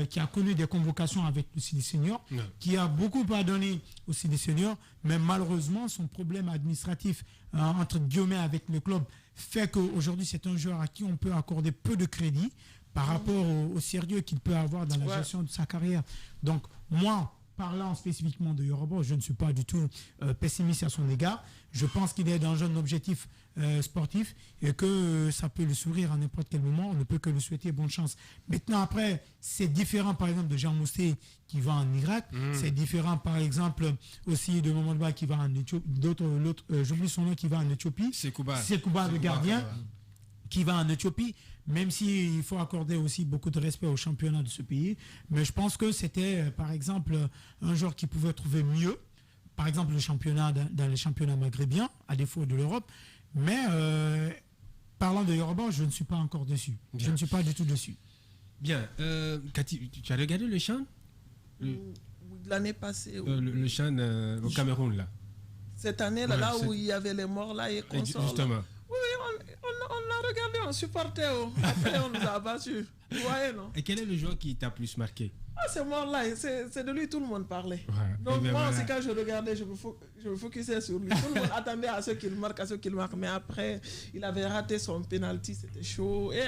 qui a connu des convocations avec le Sili Senior, qui a beaucoup pardonné au Sili Senior, mais malheureusement, son problème administratif, entre guillemets, avec le club, fait qu'aujourd'hui, c'est un joueur à qui on peut accorder peu de crédit par rapport au sérieux qu'il peut avoir dans la gestion de sa carrière. Donc, moi, parlant spécifiquement de Yorobo, je ne suis pas du tout pessimiste à son égard. Je pense qu'il est dans un objectif sportif et que ça peut le sourire à n'importe quel moment. On ne peut que lui souhaiter bonne chance. Maintenant, après, c'est différent, par exemple, de Jean Mousset qui va en Irak. C'est différent, par exemple, aussi de Momodba qui va en Éthiopie. J'oublie son nom, qui va en Éthiopie. C'est Kouba, le gardien, qui va en Éthiopie. Même s'il faut accorder aussi beaucoup de respect au championnat de ce pays. Mais je pense que c'était, par exemple, un joueur qui pouvait trouver mieux. Par exemple, dans les championnats maghrébins, à défaut de l'Europe. Mais parlant de Yoruba, je ne suis pas encore dessus. Bien. Je ne suis pas du tout dessus. Bien. Cathy, tu as regardé le CHAN? l'année passée. Le Chan au Cameroun, là. Cette année-là, Ouais, là où il y avait les morts là et consorts. Justement. Oui, on a regardé, on supportait. Après, on nous a battus. Vous voyez, non? Et quel est le joueur qui t'a plus marqué? Ah, c'est mort là, c'est de lui tout le monde parlait. Ouais. Donc Et ben moi voilà. aussi quand je regardais, je me focusais sur lui. Tout le monde attendait à ce qu'il marque, Mais après, il avait raté son penalty, c'était chaud. Et...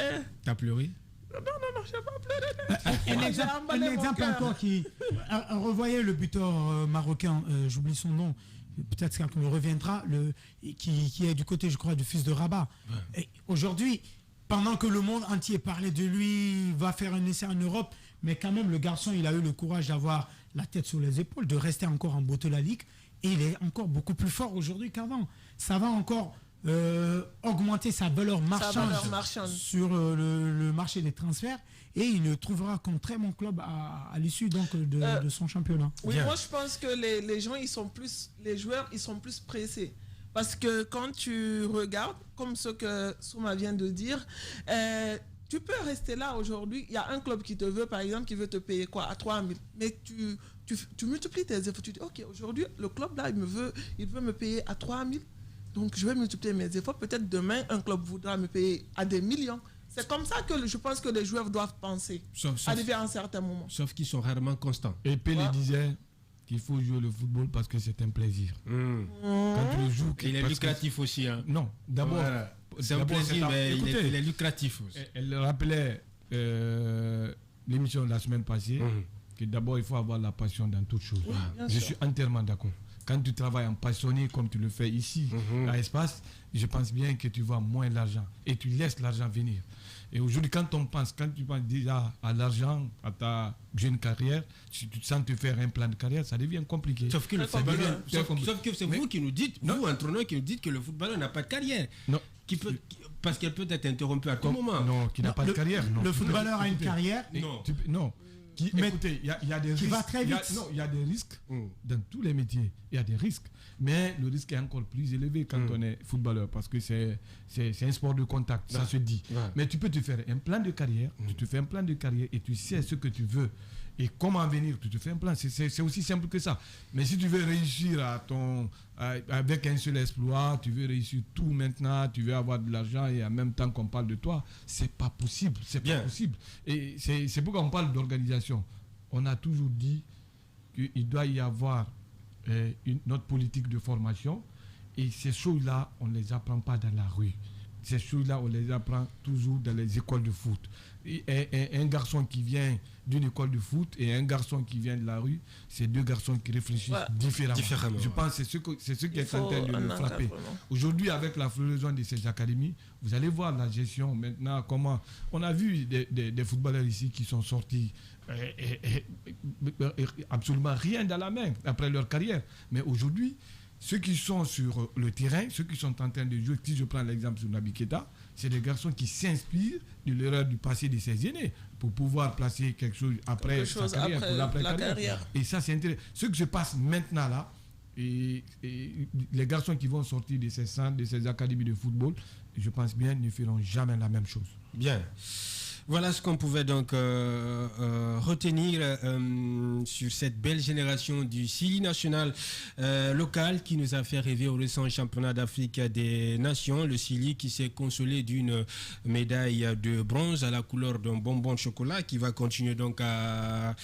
T'as pleuré? Non, je n'ai pas pleuré. Un exemple encore qui... Revoyez le buteur marocain, j'oublie son nom, peut-être quelqu'un me reviendra, qui est du côté, je crois, du fils de Rabat. Ouais. Et aujourd'hui, pendant que le monde entier parlait de lui, va faire un essai en Europe, mais quand même, le garçon, il a eu le courage d'avoir la tête sur les épaules, de rester encore en beauté la ligue, et il est encore beaucoup plus fort aujourd'hui qu'avant. Ça va encore augmenter sa valeur marchande sur le marché des transferts, et il le trouvera comme très bon club à l'issue donc de son championnat. Oui, moi je pense que les gens, les joueurs, ils sont plus pressés. Parce que quand tu regardes, comme ce que Souma vient de dire, tu peux rester là aujourd'hui. Il y a un club qui te veut, par exemple, qui veut te payer quoi, à 3 000. Mais tu multiplies tes efforts. Tu dis, ok, aujourd'hui, le club là, il veut me payer à 3 000. Donc, je vais multiplier mes efforts. Peut-être demain, un club voudra me payer à des millions. C'est comme ça que je pense que les joueurs doivent penser, arriver à un certain moment. Sauf qu'ils sont rarement constants. Et Pelé disait qu'il faut jouer le football parce que c'est un plaisir. Quand tu le joues... Il est lucratif aussi. Hein. Non, d'abord... Voilà. C'est un plaisir, mais il est lucratif aussi. Elle rappelait l'émission de la semaine passée que d'abord, il faut avoir la passion dans toute chose. Oui, je suis entièrement d'accord. Quand tu travailles en passionné comme tu le fais ici, à Espace, je pense bien que tu vois moins l'argent et tu laisses l'argent venir. Et aujourd'hui, quand tu penses déjà à l'argent, à ta jeune carrière, si tu te sens te faire un plan de carrière, ça devient compliqué. Sauf que c'est vous qui nous dites, vous, entraîneur, qui nous dites que le footballeur n'a pas de carrière. Non. Parce qu'elle peut être interrompue à tout moment. Non, qui n'a pas de carrière. Non. Le footballeur a une carrière. Non. Écoutez, il y a des risques. Va très vite. Il y a des risques dans tous les métiers. Il y a des risques. Mais le risque est encore plus élevé quand on est footballeur parce que c'est un sport de contact, ça se dit. Mais tu peux te faire un plan de carrière, tu te fais un plan de carrière et tu sais ce que tu veux. Et comment venir, tu te fais un plan. C'est aussi simple que ça. Mais si tu veux réussir avec un seul exploit, tu veux réussir tout maintenant, tu veux avoir de l'argent et en même temps qu'on parle de toi, c'est pas possible. C'est pas possible. Et c'est pourquoi on parle d'organisation. On a toujours dit qu'il doit y avoir notre politique de formation et ces choses-là, on ne les apprend pas dans la rue. Ces choses-là, on les apprend toujours dans les écoles de foot. Et un garçon qui vient d'une école de foot et un garçon qui vient de la rue, c'est deux garçons qui réfléchissent différemment. Je pense que c'est ce qui est en train de le frapper. Aujourd'hui, avec la floraison de ces académies, vous allez voir la gestion maintenant, comment... On a vu des footballeurs ici qui sont sortis absolument rien dans la main après leur carrière. Mais aujourd'hui, ceux qui sont sur le terrain, ceux qui sont en train de jouer, si je prends l'exemple sur Naby Keita, c'est des garçons qui s'inspirent de l'erreur du passé de ses aînés pour pouvoir placer quelque chose après sa carrière, pour l'après-carrière. Et ça, c'est intéressant. Ce que se passe maintenant là, et les garçons qui vont sortir de ces centres, de ces académies de football, je pense bien, ne feront jamais la même chose. Bien. Voilà ce qu'on pouvait donc retenir sur cette belle génération du Sili national local qui nous a fait rêver au récent championnat d'Afrique des Nations. Le Sili qui s'est consolé d'une médaille de bronze à la couleur d'un bonbon de chocolat qui va continuer donc à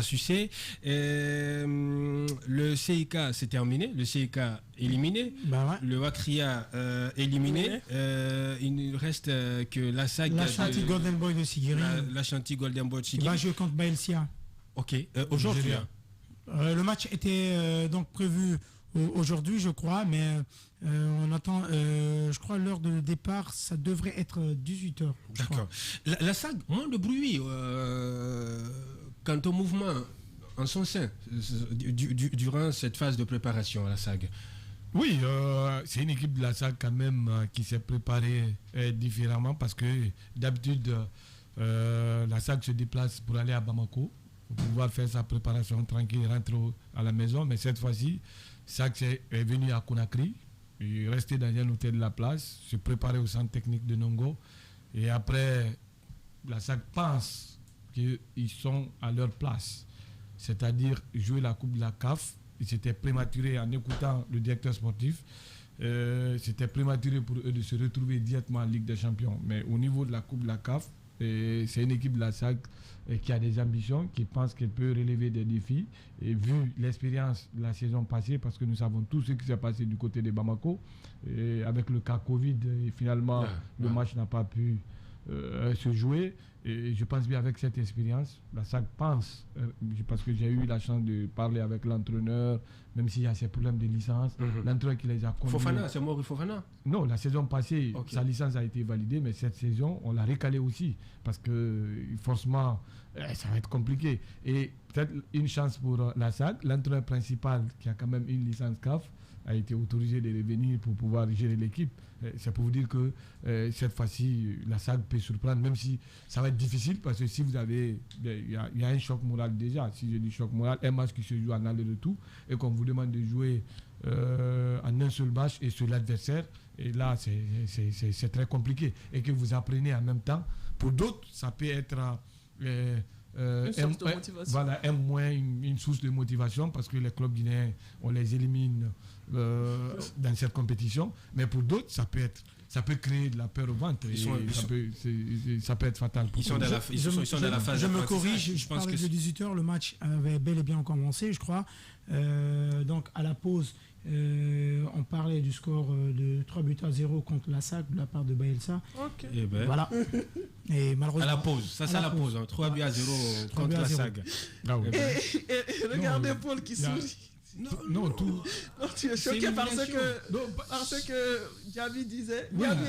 sucer. Le CIK c'est terminé. Le CIK éliminé. Le Wakria éliminé. Il ne reste que la SAG. L'Ashanti Golden Boy de Sigiri. L'Ashanti Golden Boy de Sigiri. Qui va jouer contre Baelsia. Ok, aujourd'hui. Le match était donc prévu aujourd'hui, je crois, mais on attend, je crois, l'heure de départ, ça devrait être 18h. D'accord. La SAG, moins de bruit quant au mouvement en son sein durant cette phase de préparation à la SAG. Oui, c'est une équipe de la SAG quand même qui s'est préparée différemment parce que d'habitude, la SAG se déplace pour aller à Bamako pour pouvoir faire sa préparation tranquille, rentrer à la maison. Mais cette fois-ci, SAG est venu à Conakry, il est resté dans un hôtel de la place, se préparer au centre technique de Nongo. Et après, la SAG pense qu'ils sont à leur place. C'est-à-dire jouer la Coupe de la CAF. C'était prématuré en écoutant le directeur sportif. C'était prématuré pour eux de se retrouver directement en Ligue des Champions. Mais au niveau de la Coupe de la CAF, c'est une équipe de la SAG qui a des ambitions, qui pense qu'elle peut relever des défis. Et vu l'expérience de la saison passée, parce que nous savons tout ce qui s'est passé du côté de Bamako, et avec le cas Covid, et finalement, le match n'a pas pu se jouer. Et je pense bien avec cette expérience, la SAG pense, parce que j'ai eu la chance de parler avec l'entraîneur, même s'il y a ces problèmes de licence, l'entraîneur qui les a conduits. Fofana, c'est Mori Fofana? Non, la saison passée, sa licence a été validée, mais cette saison, on l'a recalé aussi, parce que forcément, ça va être compliqué. Et peut-être une chance pour la SAG, l'entraîneur principal qui a quand même une licence CAF, a été autorisé de revenir pour pouvoir gérer l'équipe. C'est pour vous dire que cette fois-ci, la SAG peut surprendre, même si ça va être difficile, parce que si vous avez... Il y a un choc moral déjà. Si je dis choc moral, un match qui se joue en aller-retour, et qu'on vous demande de jouer en un seul match et sur l'adversaire, et là, c'est très compliqué. Et que vous apprenez en même temps. Pour d'autres, ça peut être... une source de motivation. Voilà, une source de motivation, parce que les clubs guinéens, on les élimine dans cette compétition, mais pour d'autres, ça peut créer de la peur au ventre. Ça peut être fatal. Ils sont dans la phase. Je me corrige, je pense que de 18h, le match avait bel et bien commencé, je crois. Donc à la pause, on parlait du score de 3-0 contre la SAG de la part de Baelsa. Ok. Et ben, voilà. Et malheureusement. À la pause, ça c'est à la pause. 3-0 contre la SAG. Et regardez Paul qui sourit. Non, tout. Non, tu es choqué parce que Gabi disait. Oui. Gabi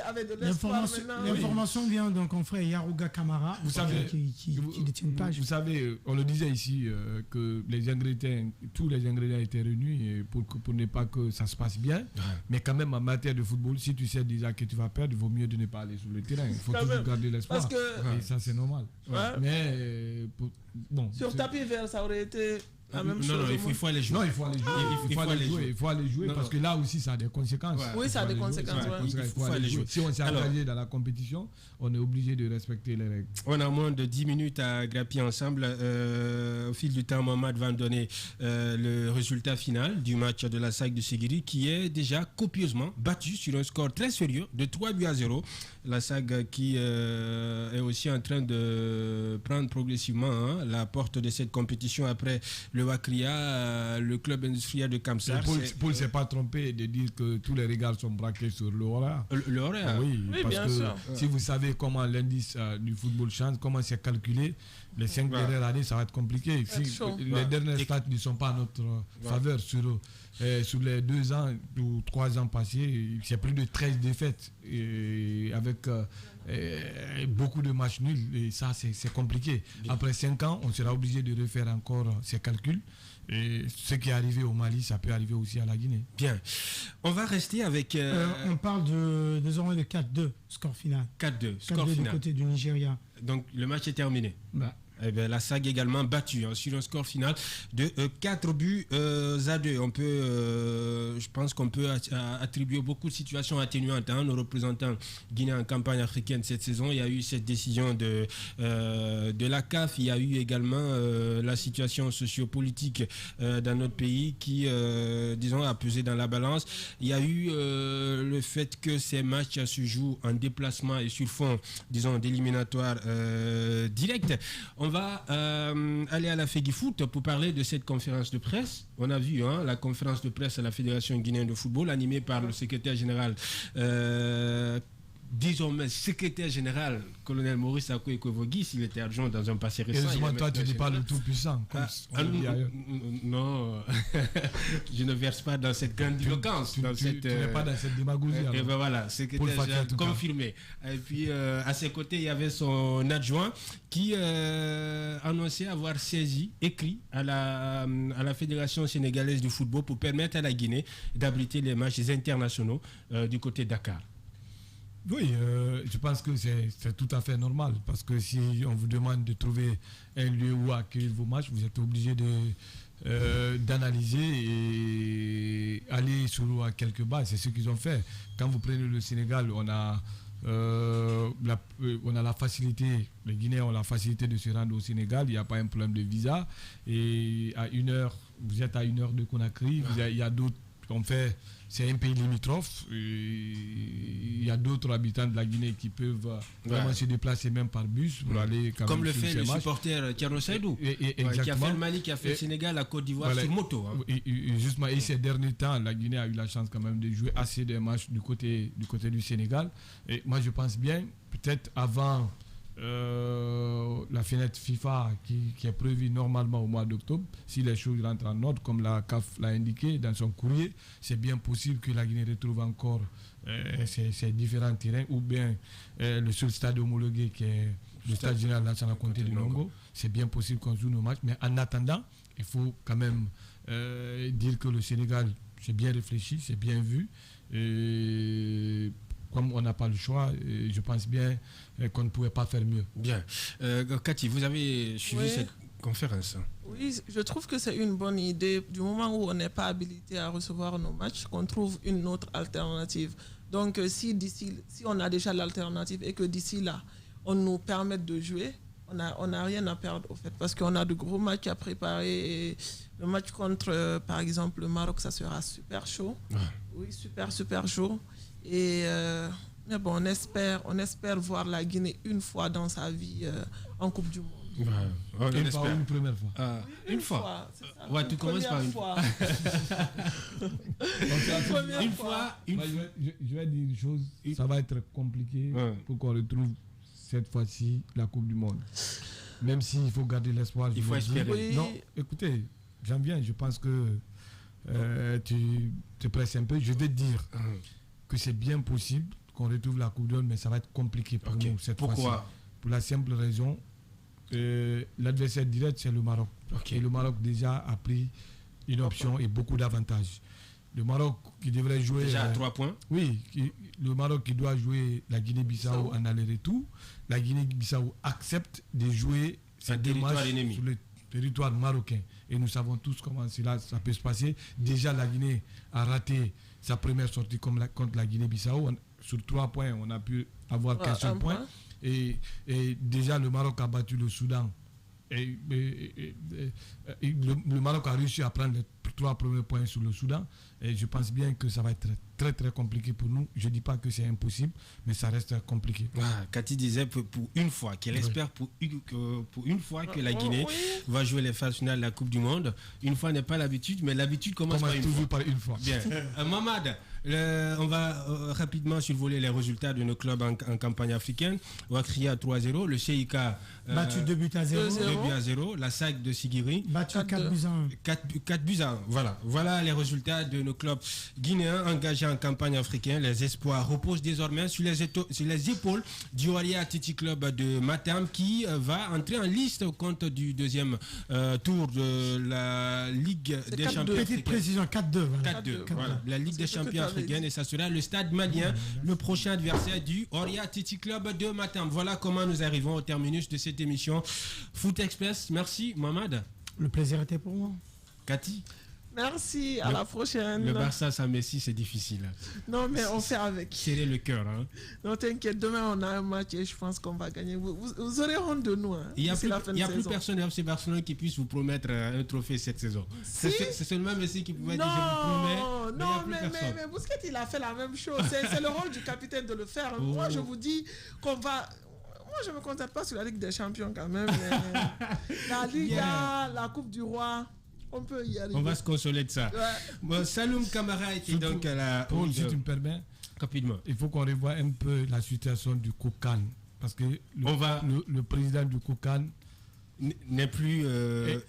avait de l'espoir maintenant. L'information vient d'un confrère Yarouga Kamara, vous savez, qui détient une page. Vous savez, on le disait ici, que tous les ingrédients étaient réunis pour ne pas que ça se passe bien. Ouais. Mais quand même, en matière de football, si tu sais déjà que tu vas perdre, il vaut mieux de ne pas aller sur le terrain. Il faut toujours garder l'espoir. Et ça, c'est normal. Ouais. Mais, bon. Sur tapis vert, ça aurait été. Non, il faut aller jouer. Non, il faut aller jouer. Parce que là aussi, ça a des conséquences. Ouais. Oui, ça a des conséquences. Il faut aller jouer. Si on s'est engagé dans la compétition, on est obligé de respecter les règles. On a moins de 10 minutes à grappiller ensemble. Au fil du temps, Mohamed va nous donner le résultat final du match de la SAG de Séguiri, qui est déjà copieusement battu sur un score très sérieux de 3-0. La SAG qui est aussi en train de prendre progressivement la porte de cette compétition après le Wakria, le club industriel de Kamsar. Paul ne s'est pas trompé de dire que tous les regards sont braqués sur le Horaire. Le Horaire? Oui, parce bien que sûr. Si vous savez comment l'indice du football change, comment c'est calculé, les 5 dernières années, ça va être compliqué. Les dernières stats ne sont pas à notre faveur. Sur les 2 ans ou 3 ans passés, c'est plus de 13 défaites avec beaucoup de matchs nuls. Et ça, c'est compliqué. Bien. Après 5 ans, on sera obligé de refaire encore ces calculs. Et ce qui est arrivé au Mali, ça peut arriver aussi à la Guinée. Bien. On va rester avec... on parle désormais de 4-2, score final. 4-2, score final. Du côté du Nigeria. Donc, le match est terminé. Eh bien, la SAG également battue sur un score final de 4-2. On peut, je pense qu'on peut attribuer beaucoup de situations atténuantes à nos représentants guinéens en campagne africaine cette saison. Il y a eu cette décision de la CAF. Il y a eu également la situation sociopolitique dans notre pays qui, disons, a pesé dans la balance. Il y a eu le fait que ces matchs se jouent en déplacement et sur fond, disons, d'éliminatoires directs. On va aller à la FEGIFOOT pour parler de cette conférence de presse. On a vu la conférence de presse à la Fédération guinéenne de football animée par le secrétaire général désormais secrétaire général, colonel Maurice Akoe-Kovogui, s'il était adjoint dans un passé récent. Et toi, tu ne dis pas le tout-puissant. Non, je ne verse pas dans cette grandiloquence. Tu n'es pas dans cette démagogie. Et ben voilà, secrétaire général confirmé. Et puis, à ses côtés, il y avait son adjoint qui annonçait avoir écrit à la Fédération sénégalaise de football pour permettre à la Guinée d'abriter les matchs internationaux du côté de Dakar. Oui, je pense que c'est tout à fait normal, parce que si on vous demande de trouver un lieu où accueillir vos matchs, vous êtes obligé d'analyser et aller sur quelques bases. C'est ce qu'ils ont fait. Quand vous prenez le Sénégal, on a on a la facilité, les Guinéens ont la facilité de se rendre au Sénégal, il n'y a pas un problème de visa. Et à 1 heure, vous êtes à 1 heure de Conakry, il y a d'autres, c'est un pays limitrophe, il y a d'autres habitants de la Guinée qui peuvent vraiment se déplacer même par bus pour aller quand comme même le fait le supporter Thierno Saïdou, qui a fait le Mali, qui a fait le Sénégal, la Côte d'Ivoire sur moto. Justement, et ces derniers temps, la Guinée a eu la chance quand même de jouer assez de matchs du côté du Sénégal. Et moi, je pense bien, peut-être avant la fenêtre FIFA qui est prévue normalement au mois d'octobre, si les choses rentrent en ordre, comme la CAF l'a indiqué dans son courrier, c'est bien possible que la Guinée retrouve encore ces différents terrains, ou bien le seul stade homologué qui est le stade général national Conté du Longo. C'est bien possible qu'on joue nos matchs, mais en attendant, il faut quand même dire que le Sénégal, c'est bien réfléchi, c'est bien vu. Et comme on n'a pas le choix, je pense bien qu'on ne pouvait pas faire mieux. Bien. Cathy, vous avez suivi cette conférence? Oui, je trouve que c'est une bonne idée. Du moment où on n'est pas habilité à recevoir nos matchs, qu'on trouve une autre alternative. Donc, si on a déjà l'alternative et que d'ici là, on nous permette de jouer, on n'a rien à perdre, au fait, parce qu'on a de gros matchs à préparer. Et le match contre, par exemple, le Maroc, ça sera super chaud. Oui, super chaud. Et mais bon, on espère voir la Guinée une fois dans sa vie en Coupe du Monde. Une première fois. Oui, une fois. C'est ça. Ouais, tu commences par une fois. Une fois. Je vais dire une chose, ça va être compliqué pour qu'on retrouve cette fois-ci la Coupe du Monde. Même s'il faut garder l'espoir. Il faut espérer. Oui. Non, écoutez, j'en viens, je pense que tu te presses un peu. Je vais te dire que c'est bien possible qu'on retrouve la Coupe du Monde, mais ça va être compliqué pour nous cette fois-ci. Pourquoi? Pour la simple raison, l'adversaire direct, c'est le Maroc. Et le Maroc déjà a pris une option et beaucoup d'avantages. Le Maroc qui devrait jouer... Déjà à 3 points. Oui, le Maroc qui doit jouer la Guinée-Bissau en aller-retour. La Guinée-Bissau accepte de jouer un territoire ennemi sur le territoire marocain. Et nous savons tous comment ça peut se passer. Déjà, la Guinée a raté sa première sortie contre la Guinée-Bissau. Sur 3 points, on a pu avoir qu'un seul point. Et déjà, le Maroc a battu le Soudan. Et le Maroc a réussi à prendre les 3 premiers points sur le Soudan. Et je pense bien que ça va être très très compliqué pour nous. Je ne dis pas que c'est impossible, mais ça reste compliqué. Cathy disait pour une fois, qu'elle espère pour une fois que la Guinée va jouer les phases finales de la Coupe du Monde. Une fois n'est pas l'habitude, mais l'habitude commence par une fois. Bien. Mamad, on va rapidement survoler les résultats de nos clubs en campagne africaine. Wakria 3-0, le CIK battu 2-0, la SAC de Sigiri battu 4-1. 4-1. Voilà les résultats de nos clubs guinéens engagés en campagne africaine. Les espoirs reposent désormais sur les épaules du Oria Athletic Club de Matam qui va entrer en liste au compte du deuxième tour de la Ligue des Champions. Petite précision, 4-2. 4-2. Voilà. La Ligue des Champions africaine, et ça sera le stade malien, le prochain adversaire du Oria Athletic Club de Matam. Voilà comment nous arrivons au terminus de cette émission Foot Express. Merci Mohamed. Le plaisir était pour moi. Cathy. Merci, à la prochaine. Le Barça sans Messi, c'est difficile. Non, mais on fait avec. Serrer le cœur. Hein. Non, t'inquiète, demain on a un match et je pense qu'on va gagner. Vous aurez honte de nous. Hein, il n'y a plus personne à FC Barcelone qui puisse vous promettre un trophée cette saison. Si? C'est seulement Messi qui pouvait dire je vous promets. Mais Busquets, il a fait la même chose. C'est le rôle du capitaine de le faire. Moi, je vous dis qu'on va... Moi, je ne me concentre pas sur la Ligue des Champions quand même. La Liga, la Coupe du Roi... On peut y arriver. On va se consoler de ça. Ouais. Bon, Saloum Camara était donc à la... si tu me permets, rapidement. Il faut qu'on revoie un peu la situation du COCAN. Parce que le président du COCAN n'est plus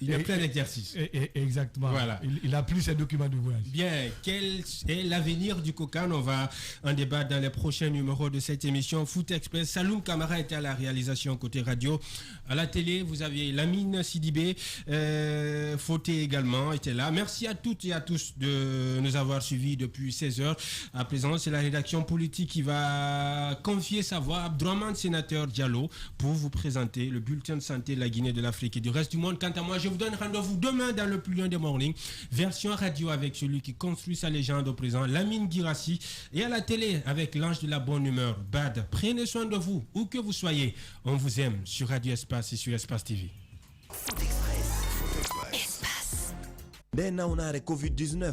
il est plein d'exercice. Exactement. Voilà. Il a plus ses documents de voyage. Bien. Quel est l'avenir du COCAN? On va en débattre dans les prochains numéros de cette émission Foot Express. Saloum Camara était à la réalisation côté radio. À la télé, vous aviez Lamine Sidibé. Fauté également était là. Merci à toutes et à tous de nous avoir suivis depuis 16h. À présent, c'est la rédaction politique qui va confier sa voix à Abdourahmane Sénateur Diallo pour vous présenter le bulletin de santé de la Guinée de l'Afrique et du reste du monde. Quant à moi, je vous donne rendez-vous demain dans le plus loin des mornings, version radio avec celui qui construit sa légende au présent, Lamine Guirassi, et à la télé avec l'ange de la bonne humeur, Bad. Prenez soin de vous, où que vous soyez. On vous aime sur Radio Espace et sur Espace TV. Espace. Ben, on a le Covid-19.